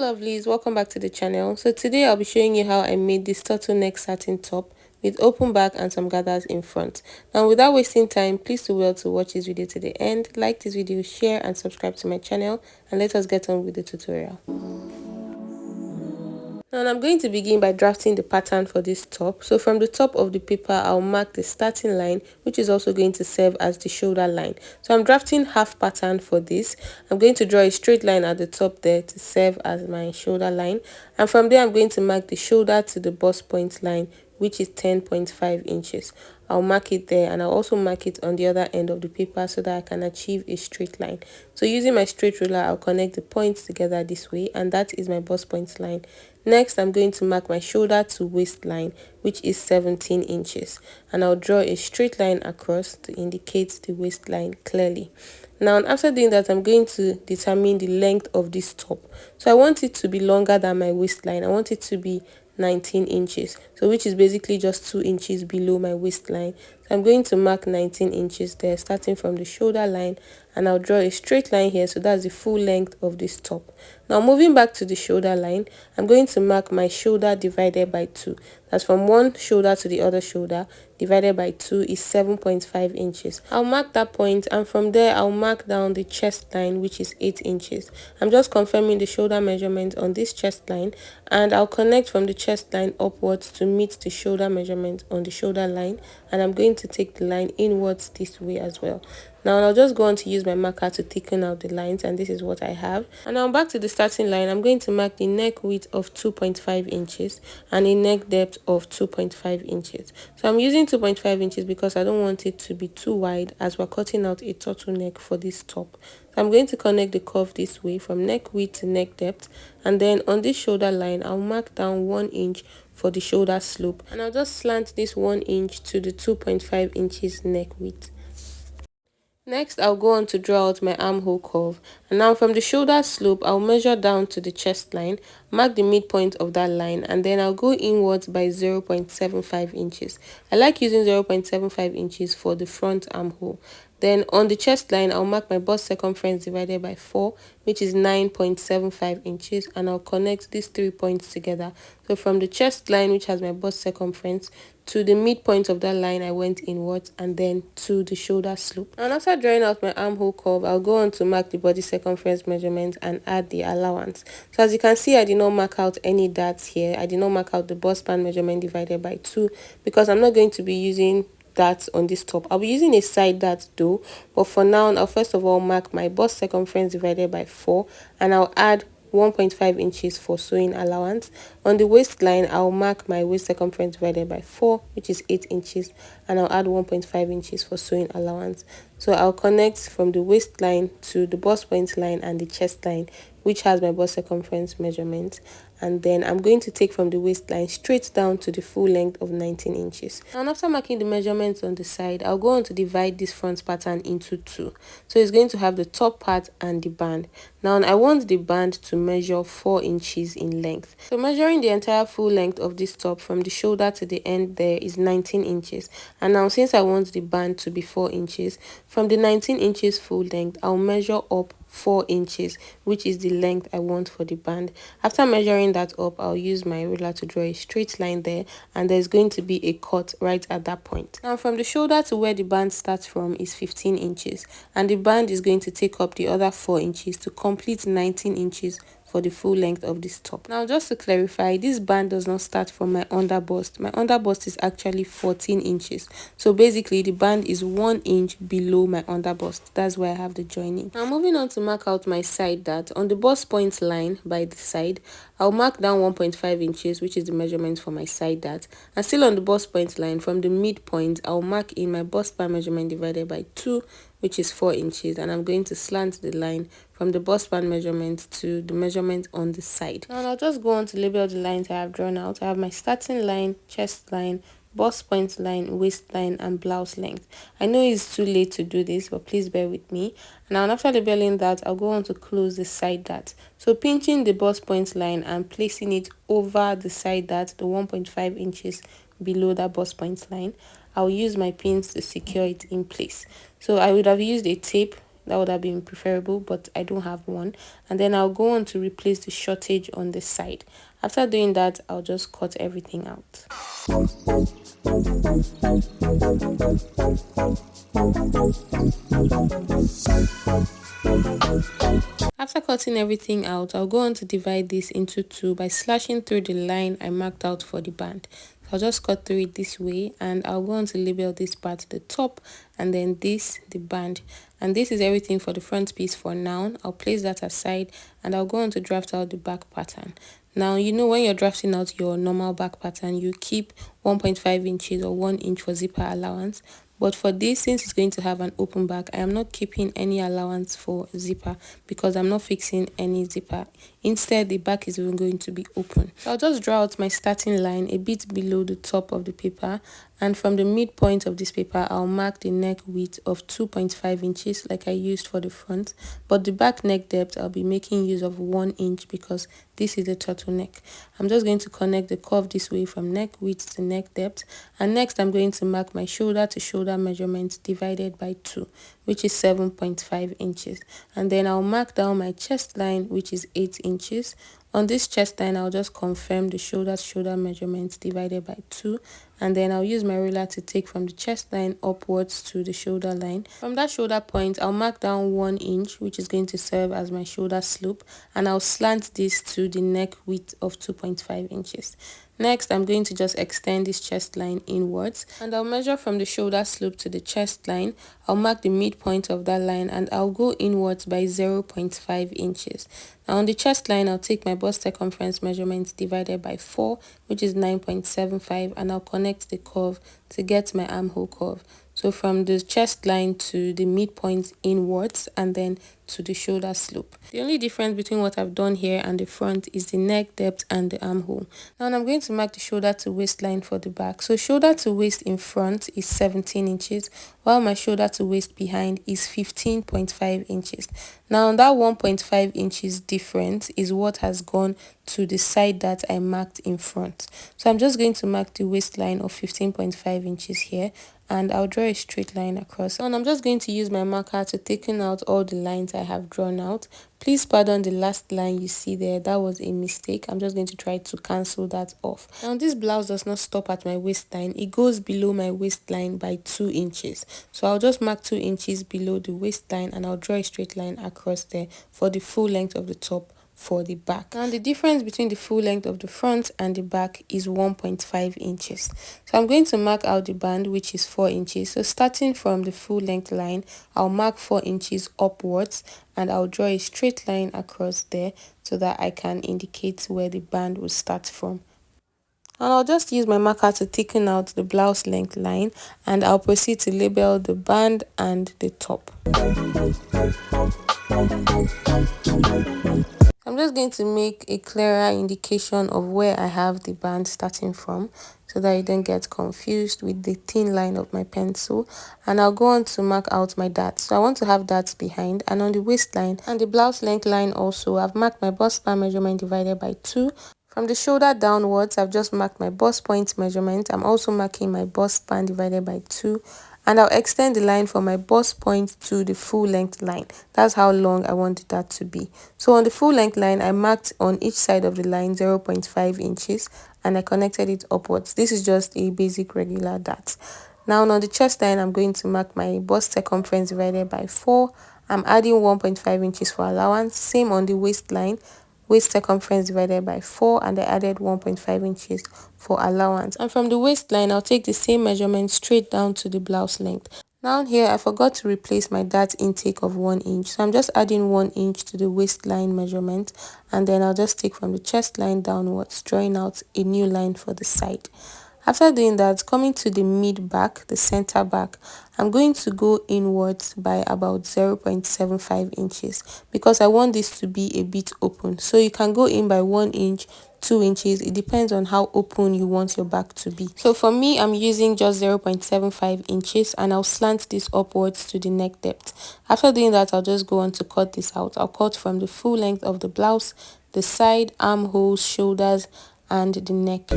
Lovelies, welcome back to the channel. So today I'll be showing you how I made this turtleneck satin top with open back and some gathers in front. Now without wasting time, please do well to watch this video to the end, like this video, share and subscribe to my channel, and let us get on with the tutorial. Now I'm going to begin by drafting the pattern for this top. So from the top of the paper, I'll mark the starting line, which is also going to serve as the shoulder line. So I'm drafting half pattern for this. I'm going to draw a straight line at the top there to serve as my shoulder line. And from there, I'm going to mark the shoulder to the bust point line, which is 10.5 inches. I'll mark it there, and I'll also mark it on the other end of the paper so that I can achieve a straight line. So using my straight ruler, I'll connect the points together this way, and that is my bust point line. Next, I'm going to mark my shoulder to waistline, which is 17 inches, and I'll draw a straight line across to indicate the waistline clearly. Now, after doing that, I'm going to determine the length of this top. So I want it to be longer than my waistline. I want it to be 19 inches, so which is basically just 2 inches below my waistline. So I'm going to mark 19 inches there, starting from the shoulder line, and I'll draw a straight line here, so that's the full length of this top. Now moving back to the shoulder line, I'm going to mark my shoulder divided by 2. That's from one shoulder to the other shoulder, divided by 2 is 7.5 inches. I'll mark that point, and from there I'll mark down the chest line, which is 8 inches. I'm just confirming the shoulder measurement on this chest line, and I'll connect from the chest line upwards to meet the shoulder measurement on the shoulder line, and I'm going to take the line inwards this way as well. Now I'll just go on to use my marker to thicken out the lines, and this is what I have. And now back to the starting line, I'm going to mark the neck width of 2.5 inches and a neck depth of 2.5 inches. So I'm using 2.5 inches because I don't want it to be too wide, as we're cutting out a turtleneck for this top. So I'm going to connect the curve this way from neck width to neck depth, and then on this shoulder line I'll mark down 1 inch for the shoulder slope, and I'll just slant this 1 inch to the 2.5 inches neck width. Next, I'll go on to draw out my armhole curve, and now from the shoulder slope, I'll measure down to the chest line, mark the midpoint of that line, and then I'll go inwards by 0.75 inches. I like using 0.75 inches for the front armhole. Then on the chest line, I'll mark my bust circumference divided by 4, which is 9.75 inches, and I'll connect these 3 points together. So from the chest line, which has my bust circumference, to the midpoint of that line, I went inwards, and then to the shoulder slope. And after drawing out my armhole curve, I'll go on to mark the body circumference measurement and add the allowance. So as you can see, I did not mark out any dots here. I did not mark out the bust span measurement divided by 2 because I'm not going to be using that on this top. I'll be using a side dart though, but for now I'll first of all mark my bust circumference divided by 4, and I'll add 1.5 inches for sewing allowance. On the waistline, I'll mark my waist circumference divided by 4, which is 8 inches, and I'll add 1.5 inches for sewing allowance. So I'll connect from the waistline to the bust point line and the chest line, which has my bust circumference measurement, and then I'm going to take from the waistline straight down to the full length of 19 inches. And after marking the measurements on the side, I'll go on to divide this front pattern into 2. So it's going to have the top part and the band. Now I want the band to measure 4 inches in length. So measuring the entire full length of this top from the shoulder to the end there is 19 inches. And now since I want the band to be 4 inches, from the 19 inches full length, I'll measure up 4 inches, which is the length I want for the band. After measuring that up, I'll use my ruler to draw a straight line there, and there's going to be a cut right at that point. Now from the shoulder to where the band starts from is 15 inches, and the band is going to take up the other 4 inches to complete 19 inches for the full length of this top. Now just to clarify, this band does not start from my under bust. My under bust is actually 14 inches. So basically the band is 1 inch below my under bust. That's where I have the joining. Now moving on to mark out my side dart. On the bust point line by the side, I'll mark down 1.5 inches, which is the measurement for my side dart. And still on the bust point line, from the midpoint, I'll mark in my bust span measurement divided by 2, which is 4 inches, and I'm going to slant the line from the bust span measurement to the measurement on the side. Now I'll just go on to label the lines I have drawn out. I have my starting line, chest line, bust point line, waistline, and blouse length. I know it's too late to do this, but please bear with me. Now after labeling that, I'll go on to close the side dart. So pinching the bust point line and placing it over the side dart, the 1.5 inches below that bust point line, I'll use my pins to secure it in place. So I would have used a tape That would have been preferable, but I don't have one. And then I'll go on to replace the shortage on the side. After doing that, I'll just cut everything out. After cutting everything out, I'll go on to divide this into two by slashing through the line I marked out for the band. So I'll just cut through it this way, and I'll go on to label this part the top and then this the band. And this is everything for the front piece for now. I'll place that aside and I'll go on to draft out the back pattern. Now, you know, when you're drafting out your normal back pattern, you keep 1.5 inches or 1 inch for zipper allowance. But for this, since it's going to have an open back, I am not keeping any allowance for zipper because I'm not fixing any zipper. Instead, the back is even going to be open. So I'll just draw out my starting line a bit below the top of the paper, and from the midpoint of this paper, I'll mark the neck width of 2.5 inches like I used for the front. But the back neck depth, I'll be making use of 1 inch because this is a turtleneck. I'm just going to connect the curve this way from neck width to neck depth. And next, I'm going to mark my shoulder to shoulder measurement divided by 2, which is 7.5 inches. And then I'll mark down my chest line, which is 8 inches. On this chest line, I'll just confirm the shoulder to shoulder measurement divided by 2. And then I'll use my ruler to take from the chest line upwards to the shoulder line. From that shoulder point, I'll mark down 1 inch, which is going to serve as my shoulder slope. And I'll slant this to the neck width of 2.5 inches. Next, I'm going to just extend this chest line inwards, and I'll measure from the shoulder slope to the chest line. I'll mark the midpoint of that line and I'll go inwards by 0.5 inches. Now on the chest line, I'll take my bust circumference measurement divided by 4, which is 9.75, and I'll connect the curve to get my armhole curve. So from the chest line to the midpoint inwards and then to the shoulder slope. The only difference between what I've done here and the front is the neck depth and the armhole. Now I'm going to mark the shoulder to waist line for the back. So shoulder to waist in front is 17 inches, while my shoulder to waist behind is 15.5 inches. Now that 1.5 inches difference is what has gone to the side that I marked in front. So I'm just going to mark the waistline of 15.5 inches here, and I'll draw a straight line across. And I'm just going to use my marker to thicken out all the lines I have drawn out. Please pardon the last line you see there, that was a mistake. I'm just going to try to cancel that off. Now this blouse does not stop at my waistline, it goes below my waistline by 2 inches. So I'll just mark 2 inches below the waistline and I'll draw a straight line across there for the full length of the top for the back. Now the difference between the full length of the front and the back is 1.5 inches. So I'm going to mark out the band, which is 4 inches. So starting from the full length line, I'll mark 4 inches upwards and I'll draw a straight line across there so that I can indicate where the band will start from. And I'll just use my marker to thicken out the blouse length line, and I'll proceed to label the band and the top. I'm just going to make a clearer indication of where I have the band starting from so that you don't get confused with the thin line of my pencil. And I'll go on to mark out my darts. So I want to have darts behind, and on the waistline and the blouse length line also, I've marked my bust span measurement divided by 2. From the shoulder downwards, I've just marked my bust point measurement. I'm also marking my bust span divided by 2. And I'll extend the line from my bust point to the full length line. That's how long I want that to be. So on the full length line, I marked on each side of the line 0.5 inches and I connected it upwards. This is just a basic regular dart. Now on the chest line, I'm going to mark my bust circumference divided by 4. I'm adding 1.5 inches for allowance. Same on the waistline. Waist circumference divided by 4, and I added 1.5 inches for allowance. And from the waistline, I'll take the same measurement straight down to the blouse length. Now here, I forgot to replace my dart intake of 1 inch. So I'm just adding 1 inch to the waistline measurement, and then I'll just take from the chest line downwards, drawing out a new line for the side. After doing that, coming to the mid back, the center back, I'm going to go inwards by about 0.75 inches because I want this to be a bit open. So you can go in by 1 inch, 2 inches. It depends on how open you want your back to be. So for me, I'm using just 0.75 inches and I'll slant this upwards to the neck depth. After doing that, I'll just go on to cut this out. I'll cut from the full length of the blouse, the side, armholes, shoulders, and the neck.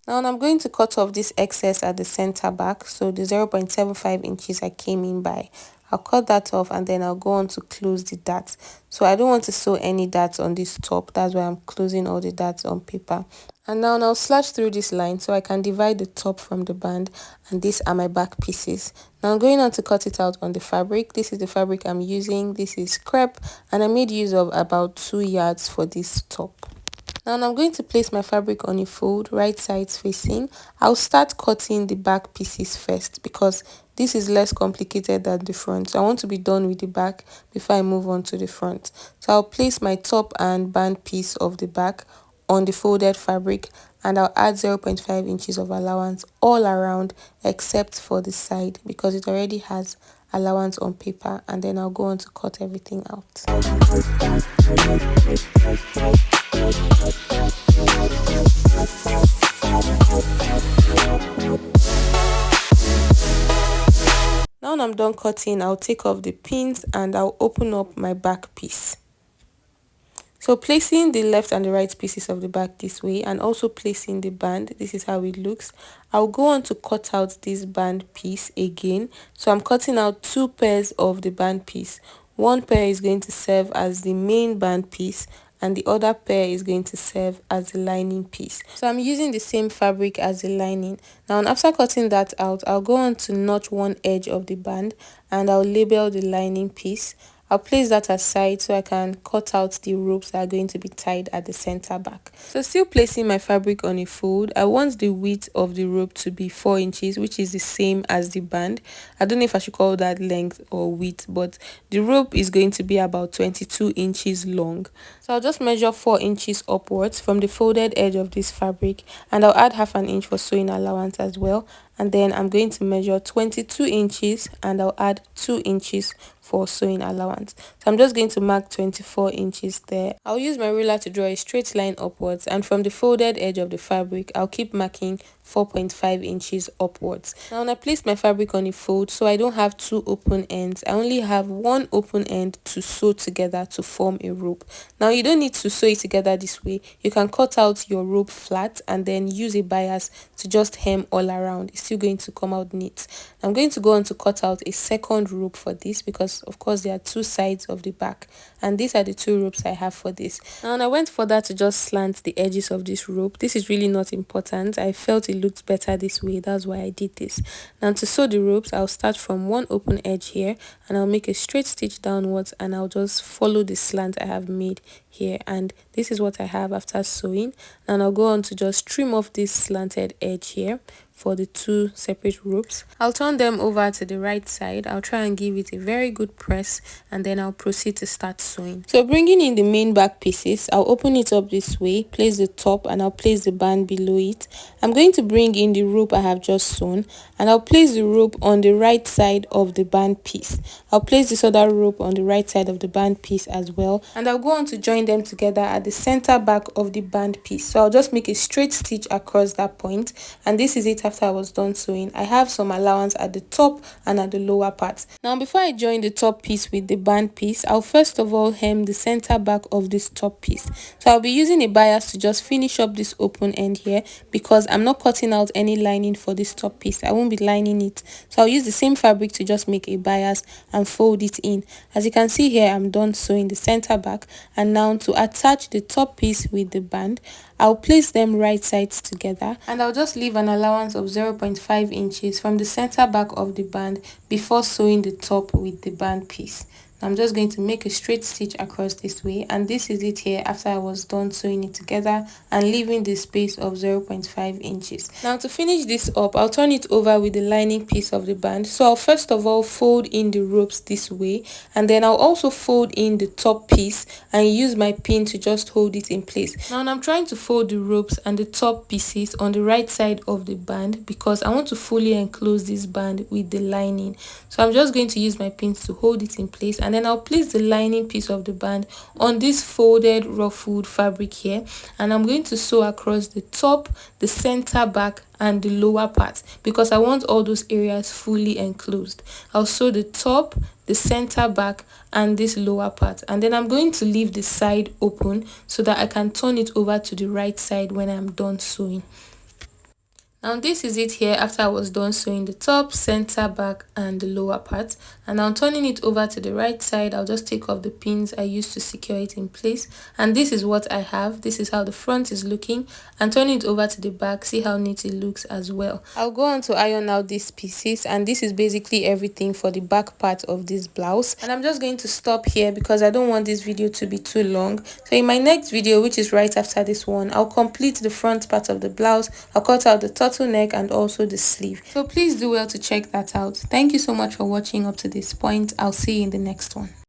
Now I'm going to cut off this excess at the center back, so the 0.75 inches I came in by. I'll cut that off and then I'll go on to close the darts. So I don't want to sew any darts on this top, that's why I'm closing all the darts on paper. And now I'll slash through this line so I can divide the top from the band, and these are my back pieces. Now I'm going on to cut it out on the fabric. This is the fabric I'm using. This is crepe and I made use of about 2 yards for this top. Now I'm going to place my fabric on a fold, right sides facing. I'll start cutting the back pieces first because this is less complicated than the front. So I want to be done with the back before I move on to the front. So I'll place my top and band piece of the back on the folded fabric, and I'll add 0.5 inches of allowance all around except for the side because it already has allowance on paper, and then I'll go on to cut everything out. Now I'm done cutting, I'll take off the pins and I'll open up my back piece. So placing the left and the right pieces of the back this way and also placing the band, this is how it looks. I'll go on to cut out this band piece again. So I'm cutting out 2 pairs of the band piece. One pair is going to serve as the main band piece and the other pair is going to serve as the lining piece. So I'm using the same fabric as the lining. Now after cutting that out, I'll go on to notch one edge of the band and I'll label the lining piece. I'll place that aside so I can cut out the ropes that are going to be tied at the center back. So still placing my fabric on a fold, I want the width of the rope to be 4 inches, which is the same as the band. I don't know if I should call that length or width, but the rope is going to be about 22 inches long. So I'll just measure 4 inches upwards from the folded edge of this fabric, and I'll add ½ inch for sewing allowance as well. And then I'm going to measure 22 inches and I'll add 2 inches for sewing allowance. So I'm just going to mark 24 inches there. I'll use my ruler to draw a straight line upwards, and from the folded edge of the fabric I'll keep marking 4.5 inches upwards. Now when I place my fabric on a fold, so I don't have 2 open ends, I only have 1 open end to sew together to form a rope. Now you don't need to sew it together this way. You can cut out your rope flat and then use a bias to just hem all around. It's still going to come out neat. I'm going to go on to cut out a second rope for this because of course there are 2 sides of the back, and these are the 2 ropes I have for this. Now when I went further to just slant the edges of this rope, this is really not important. I felt it looked better this way, that's why I did this. Now to sew the ropes, I'll start from one open edge here and I'll make a straight stitch downwards and I'll just follow the slant I have made here, and this is what I have after sewing. And I'll go on to just trim off this slanted edge here for the 2 separate ropes. I'll turn them over to the right side. I'll try and give it a very good press and then I'll proceed to start sewing. So bringing in the main back pieces, I'll open it up this way, place the top and I'll place the band below it. I'm going to bring in the rope I have just sewn and I'll place the rope on the right side of the band piece. I'll place this other rope on the right side of the band piece as well, and I'll go on to join them together at the center back of the band piece. So I'll just make a straight stitch across that point, and this is it after I was done sewing. I have some allowance at the top and at the lower part. Now before I join the top piece with the band piece, I'll first of all hem the center back of this top piece. So I'll be using a bias to just finish up this open end here because I'm not cutting out any lining for this top piece. I won't be lining it, so I'll use the same fabric to just make a bias and fold it in. As you can see here, I'm done sewing the center back, and now to attach the top piece with the band, I'll place them right sides together and I'll just leave an allowance of 0.5 inches from the center back of the band before sewing the top with the band piece. I'm just going to make a straight stitch across this way, and this is it here after I was done sewing it together and leaving the space of 0.5 inches. Now to finish this up, I'll turn it over with the lining piece of the band. So I'll first of all fold in the ropes this way, and then I'll also fold in the top piece and use my pin to just hold it in place. Now I'm trying to fold the ropes and the top pieces on the right side of the band because I want to fully enclose this band with the lining. So I'm just going to use my pins to hold it in place, and then I'll place the lining piece of the band on this folded ruffled fabric here, and I'm going to sew across the top, the center back and the lower part because I want all those areas fully enclosed. I'll sew the top, the center back and this lower part, and then I'm going to leave the side open so that I can turn it over to the right side when I'm done sewing. Now this is it here after I was done sewing the top, center, back and the lower part. And now turning it over to the right side, I'll just take off the pins I used to secure it in place. And this is what I have. This is how the front is looking. And turning it over to the back, see how neat it looks as well. I'll go on to iron out these pieces, and this is basically everything for the back part of this blouse. And I'm just going to stop here because I don't want this video to be too long. So in my next video, which is right after this one, I'll complete the front part of the blouse. I'll cut out the turtleneck and also the sleeve. So please do well to check that out. Thank you so much for watching up to this point. I'll see you in the next one.